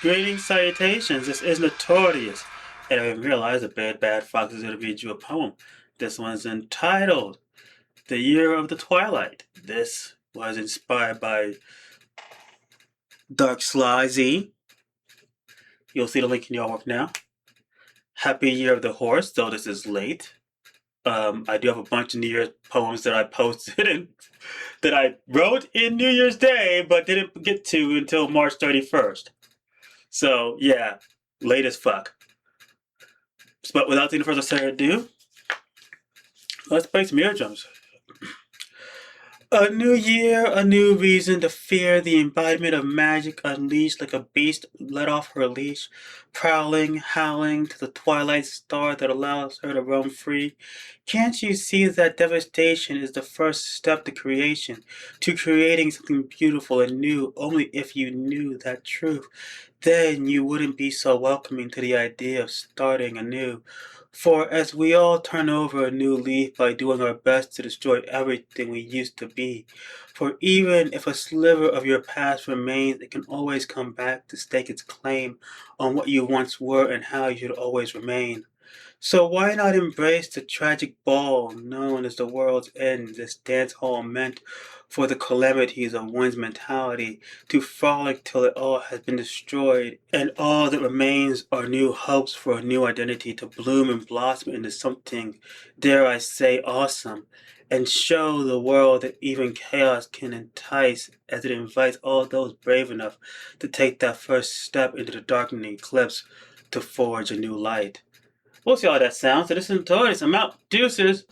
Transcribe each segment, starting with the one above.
Greetings, salutations. This is Notorious, and I realized the bad fox is going to read you a poem. This one's entitled "The Year of the Twilight." This was inspired by Dark Sly Z. You'll see the link in your work now. Happy Year of the Horse, though this is late. I do have a bunch of New Year's poems that I posted and that I wrote in New Year's Day, but didn't get to until March 31st. So yeah, late as fuck. But without any further ado, let's play some ear drums. A new year, a new reason to fear, the embodiment of magic unleashed like a beast let off her leash, prowling, howling to the twilight star that allows her to roam free. Can't you see that devastation is the first step to creation, to creating something beautiful and new? Only if you knew that truth, then you wouldn't be so welcoming to the idea of starting anew. For as we all turn over a new leaf by doing our best to destroy everything we used to be, for even if a sliver of your past remains, it can always come back to stake its claim on what you once were and how you should always remain. So why not embrace the tragic ball known as the world's end, this dance hall meant for the calamities of one's mentality, to frolic till it all has been destroyed, and all that remains are new hopes for a new identity to bloom and blossom into something, dare I say, awesome, and show the world that even chaos can entice as it invites all those brave enough to take that first step into the darkening eclipse to forge a new light. We'll see how that sounds. So this is Notorious. I'm out. Deuces.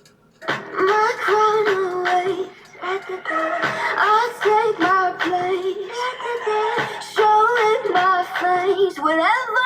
My crown away, I'll take my place, show it my face, whatever